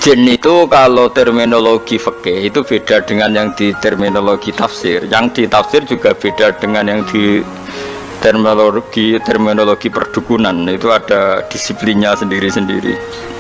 Jin itu kalau terminologi fikih itu beda dengan yang di terminologi tafsir. Yang di tafsir juga beda dengan yang di terminologi perdukunan. Itu ada disiplinnya sendiri-sendiri.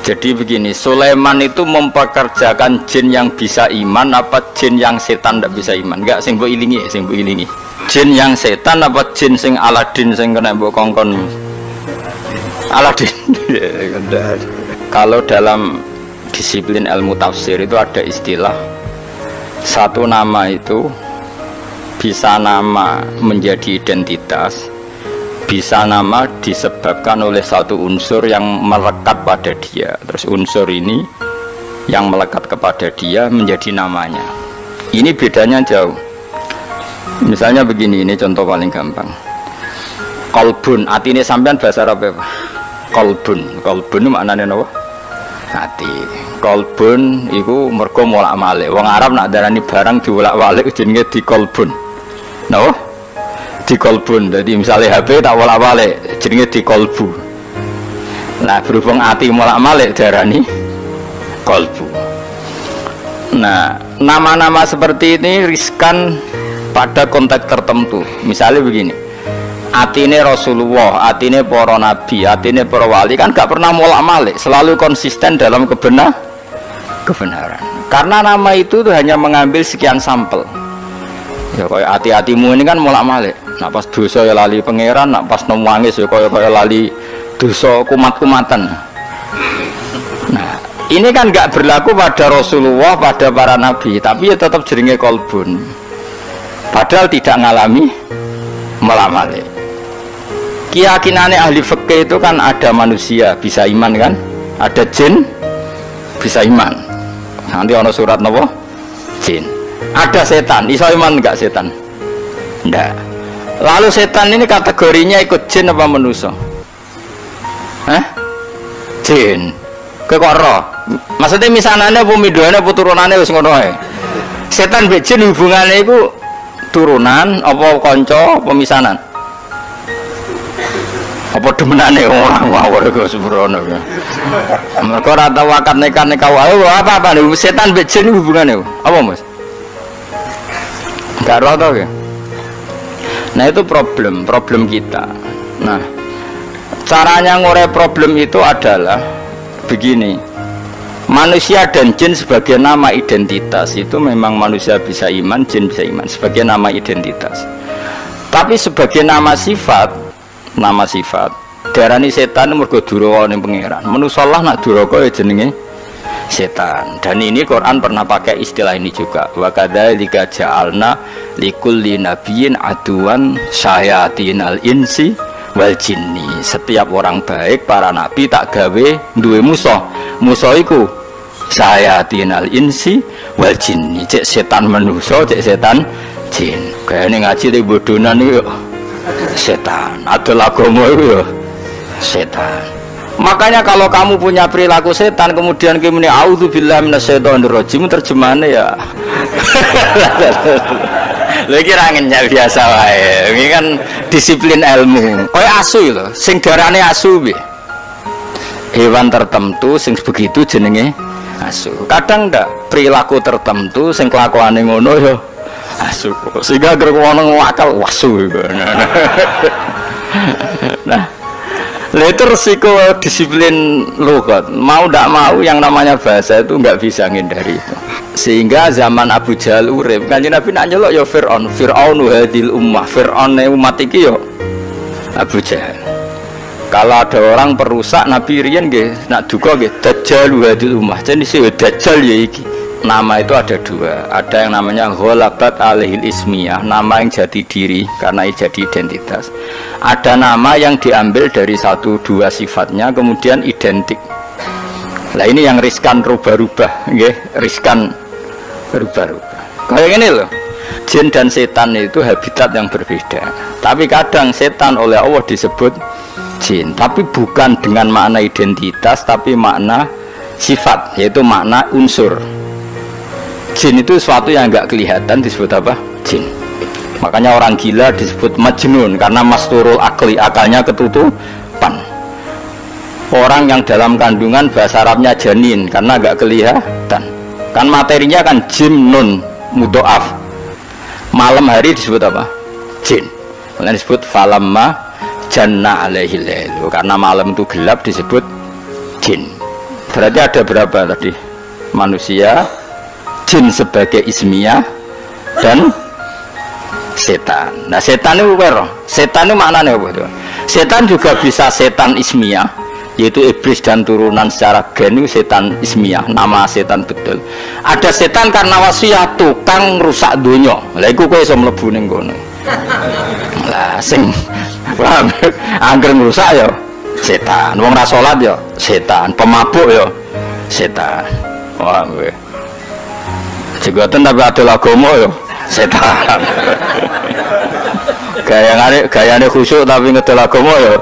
Jadi begini, Sulaiman itu mempekerjakan jin yang bisa iman apa jin yang setan tidak bisa iman? Enggak, sing mbok ilingi, sing mbok ilingi. Jin yang setan apa jin sing Aladin sing kena mbok kongkon? Aladin. Kalau dalam disiplin ilmu tafsir itu ada istilah satu nama itu bisa nama menjadi identitas, bisa nama disebabkan oleh satu unsur yang melekat pada dia. Terus unsur ini yang melekat kepada dia menjadi namanya. Ini bedanya jauh. Misalnya begini, ini contoh paling gampang. Kolbun, hati ini sampean bahasa Arab apa? Kolbun, kolbun maknanya apa? Hati. Kolbun itu mergo molak-malik. Wong Arab nak darani barang diwolak-walik jenenge di kolbun. No? Di kolbun. Jadi misalnya HP tak wolak-walik jenenge di kolbu. Nah, berhubung hati molak-malik darani kolbu. Nah, nama-nama seperti ini riskan pada konteks tertentu. Misalnya begini. Atine Rasulullah, atine para nabi, atine para wali kan gak pernah molak-malik, selalu konsisten dalam kebenaran. Karena nama itu tuh hanya mengambil sekian sampel. Ya kayak hati-hatimu ini kan molak-malik. Nak pas dosa ya lali pangeran, nak pas nangis ya kayak lali dosa kumat-kumatan. Nah, ini kan gak berlaku pada Rasulullah, pada para nabi, tapi ya tetap jenenge kolbun. Padahal tidak ngalami molak-malik. Keyakinannya ahli fikih itu kan ada manusia bisa iman kan, ada jin bisa iman. Nanti ada surat nopo jin. Ada setan, iso iman enggak setan? Enggak. Lalu setan ini kategorinya ikut jin apa manusia? Jin. Kekoro. Maksudnya misanane apa midone apa turunane wis ngono ae. Setan mbek jin hubungannya itu turunan apa kanca apa misanan? Apa demenane orang ngawur kok sembrono. Mergo ora tau akad nikah apa-apa setan mbek jin hubungane apa Mas? Enggak roto ya. Nah itu problem kita. Nah, caranya ngore problem itu adalah begini. Manusia dan jin sebagai nama identitas itu memang manusia bisa iman, jin bisa iman sebagai nama identitas. Tapi sebagai nama sifat darani setan mergo duraka ning pangeran. Manusalah nak duraka ya jenenge setan. Dan ini Quran pernah pakai istilah ini juga. Wa kadzalika ja'alna likulli nabiyyin aduwan syayatinal insi wal jinni. Setiap orang baik para nabi tak gawe duwe musuh. Musuh iku syayatinal insi wal jinni. Cek setan manusa, cek setan jin. Kayane ngaji te bodonan iku setan, adalah agama itu ya setan. Makanya kalau kamu punya perilaku setan kemudian kemudian auzubillahi minasyaitonirrajim terjemahannya ya lagi rangennya biasa wae. Ini kan disiplin ilmu. Kayak asu lho, sing darane asu piye? Hewan tertentu sing begitu jenenge asu. Kadang ndak perilaku tertentu sing kelakuane ngono ya asu, sehingga gerwono ngakal wasu. Nah, itu resiko disiplin logat. Mau tidak mau yang namanya bahasa itu nggak bisa menghindari itu. Sehingga zaman Abu Jahal urip, Kanjeng Nabi nak nyelok ya Fir'aun hadil ummah, Fir'aun umat iki ya Abu Jahal. Kalau ada orang perusak Nabi riyen nggih nak duka nggih Dajjal hadil ummah. Jadi si Dajjal ya iki. Nama itu ada dua, ada yang namanya ghalabat alaihil ismiyah, nama yang jadi diri karena jadi identitas. Ada nama yang diambil dari satu dua sifatnya kemudian identik. Nah ini yang riskan rubah-rubah, riskan rubah-rubah. Kayak gini loh, jin dan setan itu habitat yang berbeda. Tapi kadang setan oleh Allah disebut jin, tapi bukan dengan makna identitas, tapi makna sifat, yaitu makna unsur. Jin itu sesuatu yang enggak kelihatan disebut apa? Jin. Makanya orang gila disebut majnun karena masturul akli, akalnya ketutupan. Orang yang dalam kandungan bahasa Arabnya janin karena agak kelihatan. Kan materinya kan jim nun mudhoaf. Malam hari disebut apa? Jin. Kemudian disebut falamma janna alaihi lailu. Karena malam itu gelap disebut jin. Berarti ada berapa tadi? Manusia, jin sebagai ismiyah, dan setan. Nah setan itu apa? Setan itu maknanya apa? Setan juga bisa setan ismiyah, yaitu iblis dan turunan secara gen itu setan ismiyah, nama setan betul. Ada setan karena wasiat tukang rusak dunia. Lah iku kowe iso mlebu ning kono. Lah sing paham angger rusak ya setan, wong ra salat ya setan, pemabuk ya setan. Wah kowe. Jegoten tapi adol agama ya setan. Gayane khusyuk tapi ngedol agama ya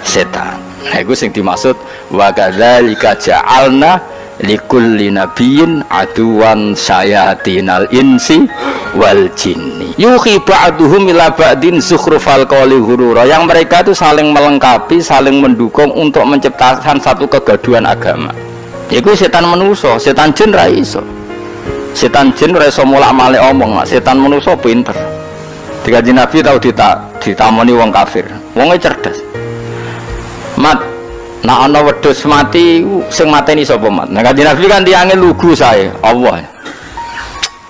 setan. Nah itu yang dimaksud wa kadzalika ja'alna likulli nabiyyin aduwan syayatinal insi wal jinni yuhi ba'duhum ila ba'din zukhrufal qawli ghurura, yang mereka itu saling melengkapi, saling mendukung untuk menciptakan satu kegaduhan agama. Itu setan manusia, setan jin ra iso. Setan jin ra iso mulak-malik omong, setan manusia pinter. Dikaji Nabi tahu ditamoni wong kafir, wongnya cerdas. Mat, nah ana wedhus mati sing mateni sapa mat? Nah kanjeng Nabi kan tiange lugu sae, Allah.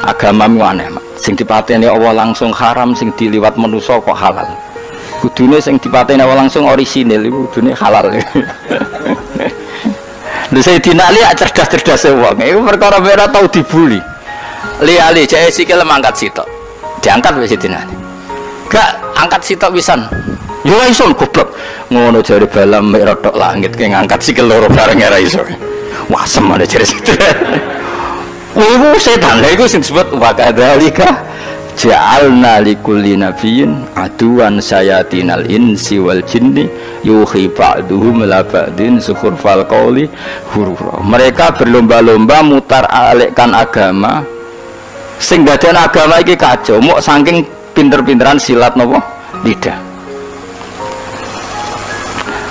Agamamu aneh, mat. Sing dipateni Allah langsung haram, sing diliwat manusa kok halal. Kudune sing dipateni Allah langsung orisinil iku kudune halal. Lha Sayyidina Ali cerdas-cerdas wong. Iku perkara ora tau dibuli. Ali cek sikil mangkat sitok. Diangkat wis Sayyidina Ali. Gak angkat sitok pisan. Yo iso goblok. Ngono jare balam mek rodok langit ke ngangkat sikil loro bareng ora iso. Wah semane jare situ. Iku setan lha iku sing disebut wa kadzalika ja'alna likulli nabiyyin aduwan sayatinal insi wal jinni yuhi ba'duhum ila ba'din zukhrufal qawli ghurura. Mereka berlomba-lomba mutar alikkan agama sing dadan agama iki kacau mok saking pinter-pinteran silat napa lidah.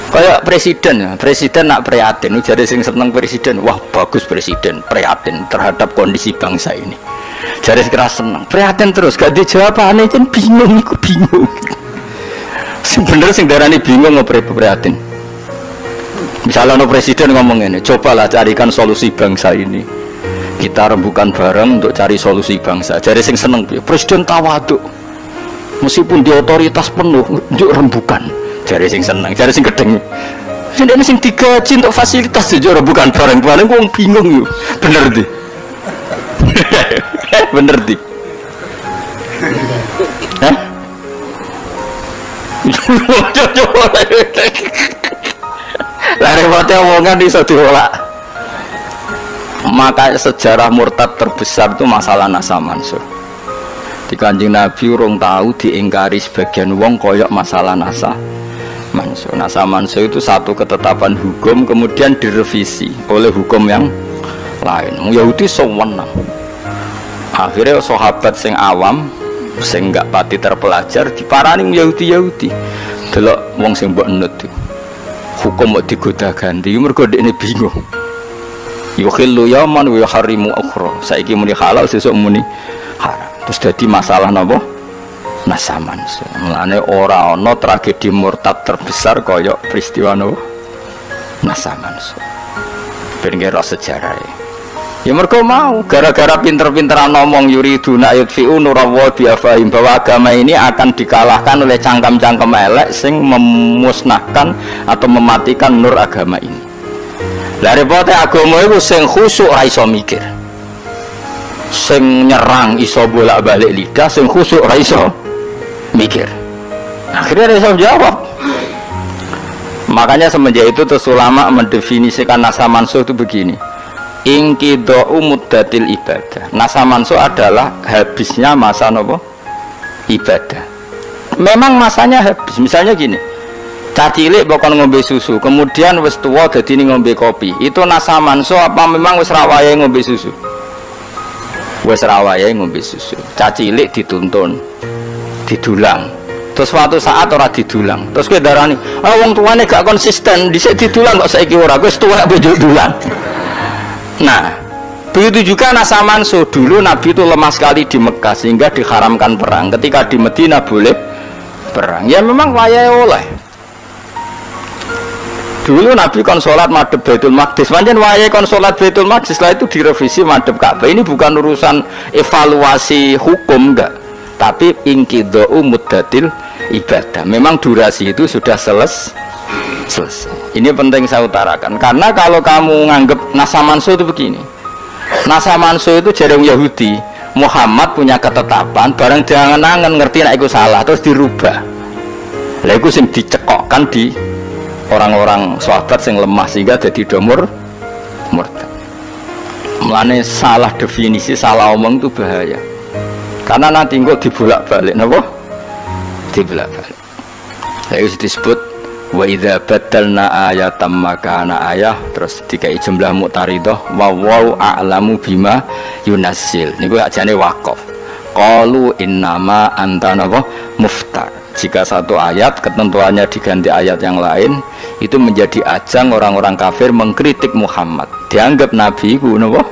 Kayak presiden nak prihatin, jadi sing seneng presiden, wah bagus presiden prihatin terhadap kondisi bangsa ini. Jadi keras seneng, prihatin terus, gak dijawabane kan bingung, aku bingung. Sebenarnya sing darani bingung prihatin. Misalnya no presiden ngomong ini, cobalah carikan solusi bangsa ini. Kita rembukan bareng untuk cari solusi bangsa. Jadi sing seneng, presiden tawaduk, meskipun di otoritas penuh, untuk rembukan. Jari sing seneng, jari sing gedeng. Ini sing digaji untuk fasilitas aja bukan bareng-bareng, wong bingung yuk. Bener di. Bener di. Hah? Lah repotnya omongan iso diolak. Maka sejarah murtad terbesar itu masalah Nasa Mansur. Di Kanjeng Nabi urung tahu diingkari sebagian wong koyok masalah Nasa Mansur. Nasa Mansur itu satu ketetapan hukum kemudian direvisi oleh hukum yang lain. Yahudi sewenang. Akhirnya sahabat sing awam, sing gak pati terpelajar diparani Yahudi. Delok wong sing mbok nut hukum mbok digoda ganti, mergo dekne bingung. Yukhillu yaman wa yuharrimu ukhra. Saiki muni halal, sesuk muni haram. Terus dadi masalah napa? Nasa Mansur. Mulane ora ana tragedi murtad terbesar kaya peristiwa Nasa Mansur. Ben kira sejarah. Ya mergo mau gara-gara pinter-pinteran ngomong yuriduna yudfi'u nurallahi bi afahim, bahwa agama ini akan dikalahkan oleh cangkem-cangkem elek sing memusnahkan atau mematikan nur agama ini. Lah repote agama iku sing khusyuk ra iso mikir. Sing nyerang iso bolak-balik lidah, sing khusyuk ra iso mikir. Akhirnya dia jawab. Makanya semenjak itu terus ulama mendefinisikan Nasa Mansur itu begini: inqidha'u muddatil ibadah. Nasa Mansur adalah habisnya masa nopo ibadah. Memang masanya habis. Misalnya gini, cacilik bakal ngombe susu, kemudian wis tuwa dadi ngombe kopi. Itu Nasa Mansur apa memang wis rawaye ngombe susu? Wis rawaye ngombe susu. Cacilik dituntun, didulang, Terus suatu saat ora didulang. Terus kowe darani, "Ah wong tuane gak konsisten, dhisik didulang kok saiki ora, wis tuwek bojo dulang." Nah, begitu juga Nasa Manso. Dulu Nabi itu lemah sekali di Mekah sehingga diharamkan perang. Ketika di Madinah boleh perang. Ya memang wayahe oleh. Dulu Nabi kon sholat madhep Baitul Maqdis, pancen wayahe kon sholat Baitul Maqdis, setelah itu direvisi madhep Ka'bah. Ini bukan urusan evaluasi hukum enggak, tapi inqidha'u muddatil ibadah. Memang durasi itu sudah selesai. Ini penting saya utarakan, karena kalau kamu nganggep Nasa Manso itu begini. Nasa Manso itu jarang Yahudi. Muhammad punya ketetapan, barang jangan-jangan ngerti nek iku salah terus dirubah. Lah iku sing dicekokkan di orang-orang sahabat yang lemah sehingga jadi domur murtad. Mulane salah definisi, salah omong itu bahaya. Karena nanti kok dibolak-balik, napa? Dibolak-balik. Itu disebut wa idza badalna ayatam makana ayah, terus dikai jumlah muqtaridah wa wau a'lamu bima yunassil. Niku ajane waqaf. Qalu innama anta napa muftar. Jika satu ayat ketentuannya diganti ayat yang lain, itu menjadi ajang orang-orang kafir mengkritik Muhammad. Dianggap Nabi ku napa?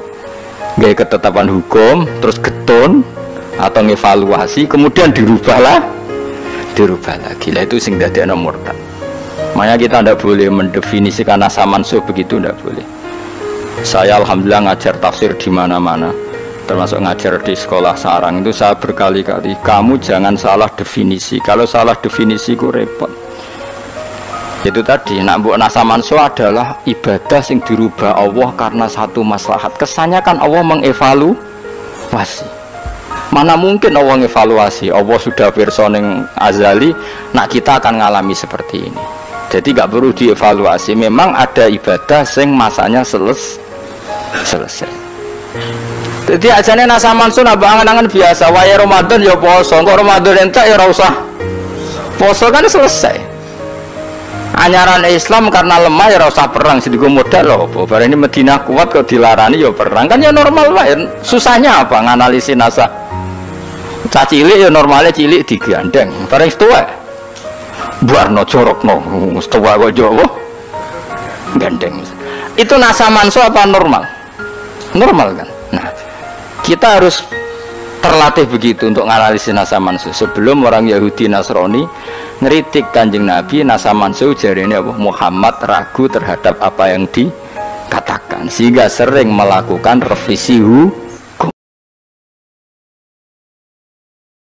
Gawe ketetapan hukum terus getun atau ngevaluasi kemudian dirubah lagi. Lah itu sing dadekno murtad. Makanya kita tidak boleh mendefinisikan Nasa Manso begitu, tidak boleh. Saya alhamdulillah ngajar tafsir di mana-mana, termasuk ngajar di sekolah sarang itu saya berkali-kali, kamu jangan salah definisi. Kalau salah definisi ku repot. Itu tadi, nak mbok Nasa Manso adalah ibadah yang dirubah Allah karena satu maslahat. Kesannya kan Allah mengevaluasi. Mana mungkin Allah mengevaluasi? Allah sudah versioning azali, nak kita akan ngalami seperti ini. Jadi gak perlu dievaluasi. Memang ada ibadah yang masanya selesai. Jadi ajane Nasa Manso nambah angan-angan biasa. Waya Ramadan ya poso, kok Ramadan entek ya ora usah poso, kan selesai. Anyaran Islam karena lemah ya ora usah perang, sedigo modal lho apa. Bareng ini Madinah kuat kok dilarani ya perang, kan ya normal wae. Susahnya apa nganalisis Nasa? Cah cilik ya normalnya cilik digandeng. Bareng tuwek buarno corokno setua kok Jawa gandeng. Itu Nasa Manso apa normal? Normal kan? Nah, kita harus terlatih begitu untuk menganalisis Nasa Manso. Sebelum orang Yahudi Nasrani ngeritik Kanjeng Nabi, Nasa Manso jarene apa? Muhammad ragu terhadap apa yang dikatakan, sehingga sering melakukan revisi